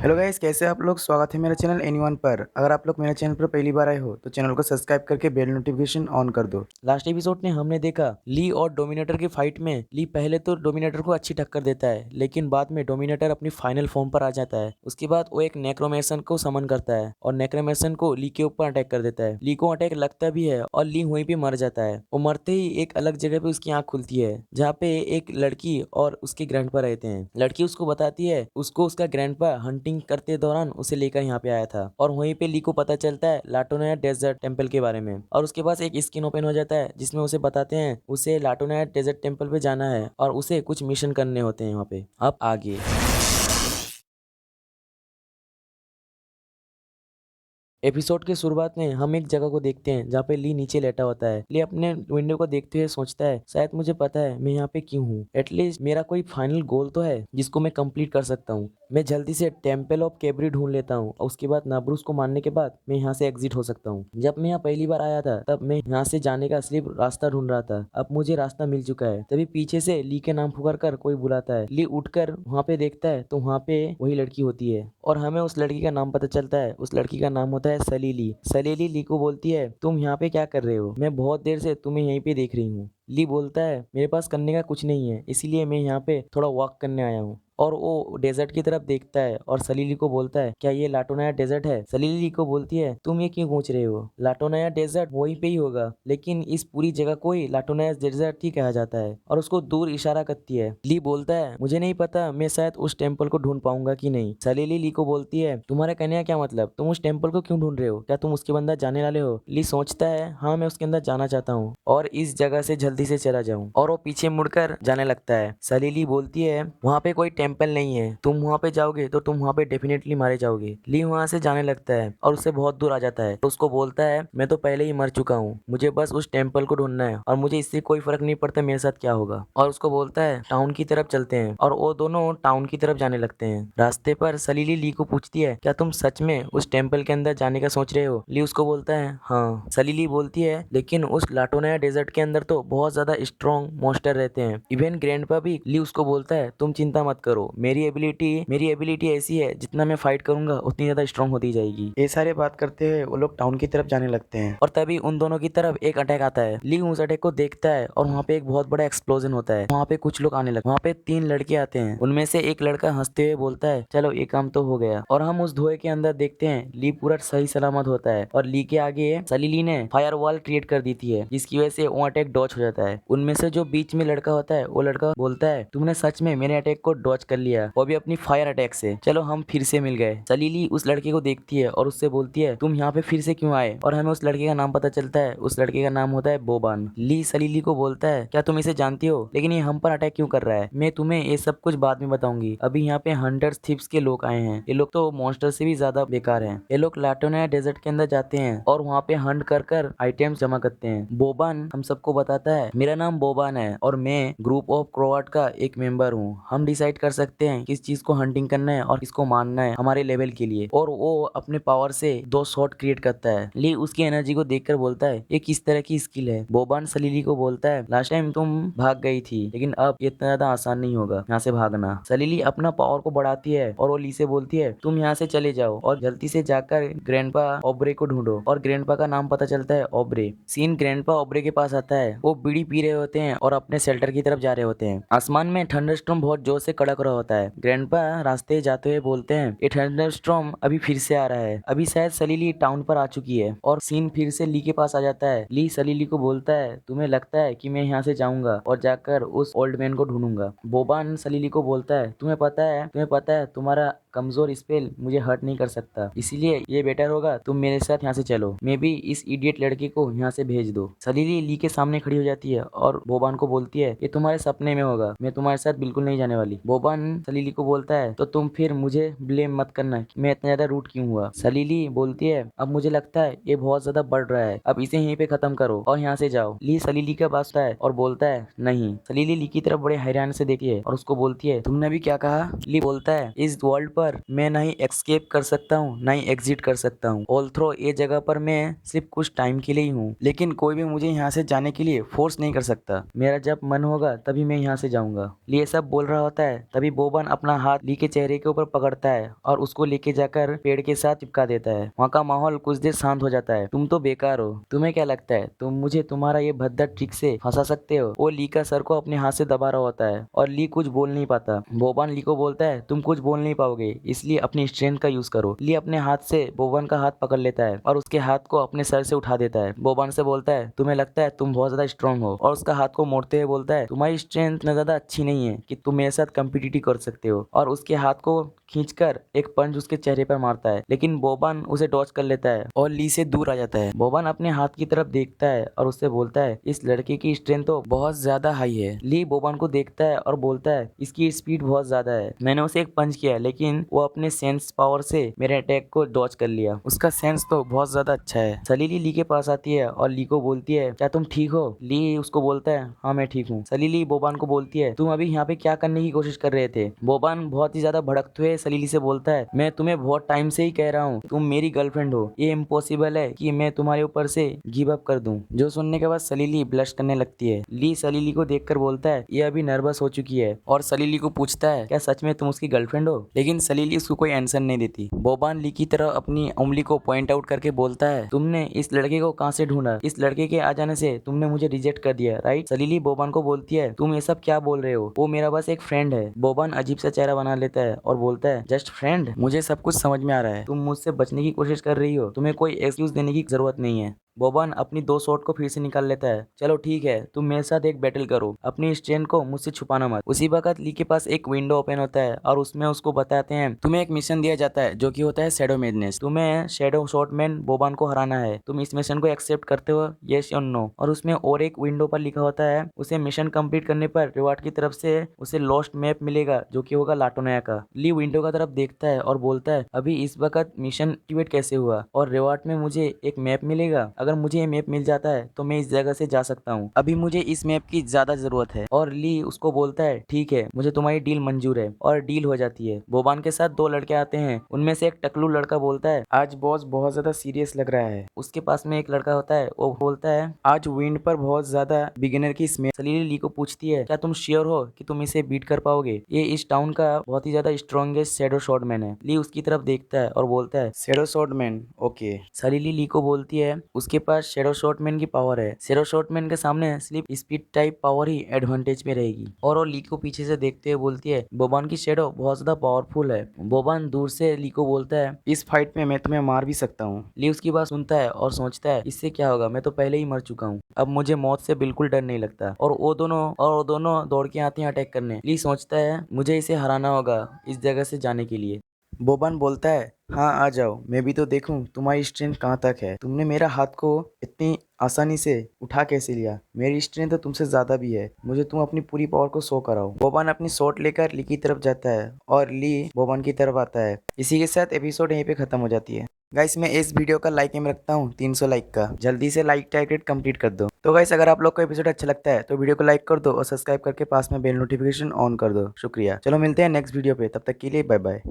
Hello guys, कैसे आप लोग। स्वागत है मेरे चैनल एनीवन पर। अगर आप लोग मेरे चैनल पर पहली बार आए हो तो चैनल को सब्सक्राइब करके बेल नोटिफिकेशन ऑन कर दो। लास्ट एपिसोड में हमने देखा ली और डोमिनेटर की फाइट में ली पहले तो डोमिनेटर को अच्छी टक्कर देता है, लेकिन बाद में डोमिनेटर अपनी फाइनल फॉर्म पर आ जाता है। उसके बाद वो एक नेक्रोमेंसन को समन करता है और नेक्रोमेंसन को ली के ऊपर अटैक कर देता है। ली को अटैक लगता भी है और ली वहीं पे मर जाता है। वो मरते ही एक अलग जगह पे उसकी आंख खुलती है जहाँ पे एक लड़की और उसके ग्रैंडपा रहते हैं। लड़की उसको बताती है उसको उसका ग्रैंडपा हंटिंग करते दौरान उसे लेकर यहाँ पे आया था और वहीं पे ली को पता चलता है लाटोनाया डेजर्ट टेम्पल के बारे में। और उसके पास एक स्किन ओपन हो जाता है जिसमें उसे बताते हैं उसे लाटोनाया डेजर्ट टेम्पल पे जाना है और उसे कुछ मिशन करने होते हैं वहाँ पे। अब आगे एपिसोड के शुरुआत में हम एक जगह को देखते हैं जहाँ पे ली नीचे लेटा होता है। ली अपने विंडो को देखते हुए सोचता है शायद मुझे पता है मैं यहाँ पे क्यों हूँ। एटलीस्ट मेरा कोई फाइनल गोल तो है जिसको मैं कंप्लीट कर सकता हूँ। मैं जल्दी से टेम्पल ऑफ केबरी ढूंढ लेता हूँ और उसके बाद नाब्रूस को मारने के बाद मैं यहाँ से एग्जिट हो सकता हूँ। जब मैं यहाँ पहली बार आया था तब मैं यहाँ से जाने का असली रास्ता ढूंढ रहा था। अब मुझे रास्ता मिल चुका है। तभी पीछे से ली के नाम पुकार कर कोई बुलाता है। ली उठकर वहाँ पे देखता है तो वहाँ पे वही लड़की होती है और हमें उस लड़की का नाम पता चलता है। उस लड़की का नाम होता है सलीली। सलीली ली को बोलती है तुम यहाँ पे क्या कर रहे हो, मैं बहुत देर से तुम्हें यहीं पे देख रही हूँ। ली बोलता है मेरे पास करने का कुछ नहीं है, इसीलिए मैं यहाँ पे थोड़ा वॉक करने आया हूँ। और वो डेजर्ट की तरफ देखता है और सलीली को बोलता है क्या ये लाटोनाया डेजर्ट है। सलीली को बोलती है तुम ये क्यों पूछ रहे हो, लाटोनाया डेजर्ट वहीं पे ही होगा, लेकिन इस पूरी जगह को ही लाटोनाया डेजर्ट ही कहा जाता है। और उसको दूर इशारा करती है। ली बोलता है मुझे नहीं पता मैं शायद उस टेम्पल को ढूंढ पाऊंगा कि नहीं। सलीली ली को बोलती है तुम्हारे कहने का क्या मतलब, तुम उस टेम्पल को क्यों ढूंढ रहे हो, क्या तुम उसके अंदर जाने वाले हो। ली सोचता है हाँ मैं उसके अंदर जाना चाहता हूँ और इस जगह से जल्दी से चला जाऊँ। और वो पीछे मुड़कर जाने लगता है। सलीली बोलती है वहाँ पे कोई टेम्पल नहीं है, तुम वहाँ पे जाओगे तो तुम वहाँ पे डेफिनेटली मारे जाओगे। ली वहाँ से जाने लगता है और उससे बहुत दूर आ जाता है। तो उसको बोलता है मैं तो पहले ही मर चुका हूँ, मुझे बस उस टेम्पल को ढूंढना है और मुझे इससे कोई फर्क नहीं पड़ता मेरे साथ क्या होगा। और उसको बोलता है टाउन की तरफ चलते हैं और वो दोनों टाउन की तरफ जाने लगते हैं। रास्ते पर सलीली ली को पूछती है क्या तुम सच में उस टेम्पल के अंदर जाने का सोच रहे हो। ली उसको बोलता है हाँ। सलीली बोलती है लेकिन उस लाटोनाया डेजर्ट के अंदर तो बहुत ज्यादा स्ट्रॉन्ग मॉन्स्टर रहते हैं, इवन ग्रैंडपा भी। ली उसको बोलता है तुम चिंता मत करो, मेरी एबिलिटी ऐसी है जितना मैं फाइट करूंगा उतनी ज्यादा स्ट्रॉन्ग होती जाएगी। ये सारे बात करते हुए वो लोग टाउन की तरफ जाने लगते हैं। और तभी उन दोनों की तरफ एक अटैक आता है। ली उस अटैक को देखता है और वहाँ पे एक बहुत बड़ा एक्सप्लोजन होता है। वहाँ पे कुछ लोग आने लगते हैं। वहाँ पे 3 लड़के आते हैं। उनमें से एक लड़का हंसते हुए बोलता है चलो ये काम तो हो गया। और हम उस धुएं के अंदर देखते हैं ली पूरा सही सलामत होता है और ली के आगे सलीली ने फायर वॉल क्रिएट कर दी थी है जिसकी वजह से वो अटैक डॉच हो जाता है। उनमें से जो बीच में लड़का होता है वो लड़का बोलता है तुमने सच में मेरे अटैक को डॉच कर लिया, वो भी अपनी फायर अटैक से, चलो हम फिर से मिल गए। सलीली उस लड़के को देखती है और उससे बोलती है तुम यहाँ पे फिर से क्यों आए। और हमें उस लड़के का नाम पता चलता है। उस लड़के का नाम होता है बोबान। ली सलीली को बोलता है क्या तुम इसे जानती हो, लेकिन ये हम पर अटैक क्यों कर रहा है। मैं तुम्हें ये सब कुछ बाद में बताऊंगी, अभी यहाँ पे हंटर्स थीव्स के लोग आए हैं। ये लोग तो मॉन्स्टर से भी ज्यादा बेकार हैं। ये लोग लाटोनाया डेजर्ट के अंदर जाते हैं और वहाँ पे हंट कर कर आइटम्स जमा करते हैं। बोबान हम सबको बताता है मेरा नाम बोबान है और मैं ग्रुप ऑफ क्रोआट का एक मेंबर हूँ। हम डिसाइड कर सकते हैं किस चीज को हंटिंग करना है और किसको मारना है हमारे लेवल के लिए। और वो अपने पावर से 2 शॉट क्रिएट करता है। ली उसकी एनर्जी को देखकर बोलता है ये किस तरह की स्किल है। बोबान सलीली को बोलता है लास्ट टाइम तुम भाग गई थी लेकिन अब ये इतना ज्यादा आसान नहीं होगा यहाँ से भागना। सलीली अपना पावर को बढ़ाती है और वो ली से बोलती है तुम यहाँ से चले जाओ और जल्दी से जाकर ग्रैंडपा ओब्रे को ढूंढो। और ग्रैंडपा का नाम पता चलता है ओब्रे। सीन ग्रैंडपा ओब्रे के पास आता है। वो बीड़ी पी रहे होते हैं और अपने शेल्टर की तरफ जा रहे होते हैं। आसमान में थंडरस्टॉर्म बहुत जोर से कड़क रहा होता है। ग्रैंडपा रास्ते जाते हुए बोलते हैं ये थंडरस्टॉर्म अभी फिर से आ रहा है, अभी शायद सलीली टाउन पर आ चुकी है। और सीन फिर से ली के पास आ जाता है। ली सलीली को बोलता है तुम्हें लगता है कि मैं यहाँ से जाऊंगा और जाकर उस ओल्ड मैन को ढूंढूंगा। बोबान सलीली को बोलता है तुम्हें पता है तुम्हारा कमजोर स्पेल मुझे हर्ट नहीं कर सकता, इसीलिए ये बेटर होगा तुम मेरे साथ यहाँ से चलो, मैं भी इस इडियट लड़के को यहाँ से भेज दो। सलीली ली के सामने खड़ी हो जाती है और बोबान को बोलती है ये तुम्हारे सपने में होगा, मैं तुम्हारे साथ बिल्कुल नहीं जाने वाली। बोबान सलीली को बोलता है तो तुम फिर मुझे ब्लेम मत करना कि मैं इतना ज्यादा रूट क्यों हुआ। सलीली बोलती है अब मुझे लगता है ये बहुत ज्यादा बढ़ रहा है, अब इसे यहीं पे खत्म करो और यहाँ से जाओ। ली सलीली का पास है और बोलता है नहीं। सलीली ली की तरफ बड़े हैरान से देखती है और उसको बोलती है तुमने भी क्या कहा। ली बोलता है इस वर्ल्ड पर पर मैं ना ही एस्केप कर सकता हूँ ना ही एग्जिट कर सकता हूँ। ऑल्थ्रो ये जगह पर मैं सिर्फ कुछ टाइम के लिए ही हूँ, लेकिन कोई भी मुझे यहाँ से जाने के लिए फोर्स नहीं कर सकता। मेरा जब मन होगा तभी मैं यहाँ से जाऊंगा। ली ये सब बोल रहा होता है, तभी बोबन अपना हाथ ली के चेहरे के ऊपर पकड़ता है और उसको लेके जाकर पेड़ के साथ चिपका देता है। वहाँ का माहौल कुछ देर शांत हो जाता है। तुम तो बेकार हो, तुम्हें क्या लगता है तुम मुझे तुम्हारा ये भद्दा ट्रिक से फंसा सकते हो? वो ली का सर को अपने हाथ से दबा रहा होता है और ली कुछ बोल नहीं पाता। बोबन ली को बोलता है, तुम कुछ बोल नहीं पाओगे, इसलिए अपनी स्ट्रेंथ का यूज करो। ली अपने हाथ से बोबन का हाथ पकड़ लेता है और उसके हाथ को अपने सर से उठा देता है। बोबन से बोलता है, तुम्हें लगता है तुम बहुत ज्यादा स्ट्रांग हो, और उसका हाथ को मोड़ते हुए बोलता है, तुम्हारी स्ट्रेंथ इतना ज्यादा अच्छी नहीं है कि तुम मेरे साथ कम्पिटिटिव कर सकते हो, और उसके हाथ को खींचकर एक पंच उसके चेहरे पर मारता है, लेकिन बोबन उसे डॉच कर लेता है और ली से दूर आ जाता है। बोबन अपने हाथ की तरफ देखता है और उससे बोलता है, इस लड़के की स्ट्रेंथ तो बहुत ज्यादा हाई है। ली बोबन को देखता है और बोलता है, इसकी स्पीड बहुत ज्यादा है, मैंने उसे एक पंच किया लेकिन वो अपने सेंस पावर से मेरे अटैक को डॉच कर लिया, उसका सेंस तो बहुत ज्यादा अच्छा है। सलीली ली के पास आती है और ली को बोलती है, क्या तुम ठीक हो? ली उसको बोलता है, हाँ मैं ठीक हूँ। सलीली बोबन को बोलती है, तुम अभी यहाँ पे क्या करने की कोशिश कर रहे थे? बोबन बहुत ही ज्यादा भड़कते हुए सलीली से बोलता है, मैं तुम्हें बहुत टाइम से ही कह रहा हूँ तुम मेरी गर्लफ्रेंड हो, ये इम्पॉसिबल है कि मैं तुम्हारे ऊपर से गिव अप कर दूं। जो सुनने के बाद सलीली ब्लश करने लगती है। ली सलीली को देखकर बोलता है, ये अभी नर्वस हो चुकी है, और सलीली को पूछता है, क्या सच में तुम उसकी गर्लफ्रेंड हो? लेकिन सलीली उसको कोई आंसर नहीं देती। बोबन ली की तरफ अपनी उंगली को पॉइंट आउट करके बोलता है, तुमने इस लड़के को कहाँ से ढूंढा? इस लड़के के आ जाने से तुमने मुझे रिजेक्ट कर दिया, राइट? सलीली बोबन को बोलती है, तुम ये सब क्या बोल रहे हो, वो मेरा बस एक फ्रेंड है। बोबन अजीब सा चेहरा बना लेता है और बोलता है, जस्ट फ्रेंड? मुझे सब कुछ समझ में आ रहा है, तुम मुझसे बचने की कोशिश कर रही हो, तुम्हें कोई एक्सक्यूज देने की जरूरत नहीं है। बोबन अपनी 2 शॉट को फिर से निकाल लेता है, चलो ठीक है, तुम मेरे साथ एक बैटल करो, अपनी स्ट्रेंथ को मुझसे छुपाना मत। उसी वक्त ली के पास एक विंडो ओपन होता है और उसमें उसको बताते हैं, तुम्हें एक मिशन दिया जाता है जो कि होता है शैडो मैडनेस। तुम्हें शैडो शॉटमैन बोबन को हराना है, तुम इस मिशन को एक्सेप्ट करते हो, यस और नो? और उसमें और एक विंडो पर लिखा होता है, उसे मिशन कंप्लीट करने पर रिवार्ड की तरफ से उसे लॉस्ट मैप मिलेगा जो कि होगा लाटोनाया का। ली विंडो का तरफ देखता है और बोलता है, अभी इस वक्त मिशन एक्टिवेट कैसे हुआ और रिवार्ड में मुझे एक मैप मिलेगा? अगर मुझे ये मैप मिल जाता है तो मैं इस जगह से जा सकता हूँ, अभी मुझे इस मैप की ज्यादा जरूरत है। और ली उसको बोलता है, ठीक है, मुझे तुम्हारी डील मंजूर है, और डील हो जाती है। बोबन के साथ 2 लड़के आते हैं, उनमें से एक टकलू लड़का बोलता है, आज बॉस बहुत ज्यादा सीरियस लग रहा है। उसके पास में एक लड़का होता है, वो बोलता है, आज विंड पर बहुत ज्यादा बिगिनर की स्मेल। सलीली ली को पूछती है, क्या तुम श्योर हो कि तुम इसे बीट कर पाओगे? ये इस टाउन का बहुत ही ज्यादा स्ट्रॉन्गेस्ट शैडो शॉटमैन है। ली उसकी तरफ देखता है और बोलता है, शैडो शॉटमैन, ओके। सलीली ली को बोलती है, उसके पास शैडो शॉटमैन की पावर है, शैडो शॉटमैन के सामने स्लिप स्पीड टाइप पावर ही एडवांटेज में रहेगी। और वो ली को पीछे से देखते हुए बोलती है, बोबन की शैडो बहुत ज्यादा पावरफुल है। बोबन दूर से ली को बोलता है, इस फाइट में मैं तुम्हें मार भी सकता हूँ। ली उसकी बात सुनता है और सोचता है, इससे क्या होगा, मैं तो पहले ही मर चुका हूँ, अब मुझे मौत से बिल्कुल डर नहीं लगता। और वो दोनों दौड़ के आते हैं अटैक करने। ली सोचता है, मुझे इसे हराना होगा इस जगह से जाने के लिए। बोबन बोलता है, हाँ आ जाओ, मैं भी तो देखूं तुम्हारी स्ट्रेंथ कहाँ तक है, तुमने मेरा हाथ को इतनी आसानी से उठा कैसे लिया, मेरी स्ट्रेंथ तो तुमसे ज्यादा भी है, मुझे तुम अपनी पूरी पावर को शो कराओ। बोबन अपनी शॉट लेकर ली की तरफ जाता है और ली बोबन की तरफ आता है। इसी के साथ एपिसोड यहीं पे खत्म हो जाती है। गाइस मैं इस वीडियो का लाइक एम रखता हूँ 300 लाइक का, जल्दी से लाइक टारगेट कंप्लीट कर दो। तो गाइस अगर आप लोग को एपिसोड अच्छा लगता है तो वीडियो को लाइक कर दो और सब्सक्राइब करके पास में बेल नोटिफिकेशन ऑन कर दो। शुक्रिया, चलो मिलते हैं नेक्स्ट वीडियो पे, तब तक के लिए बाय बाय।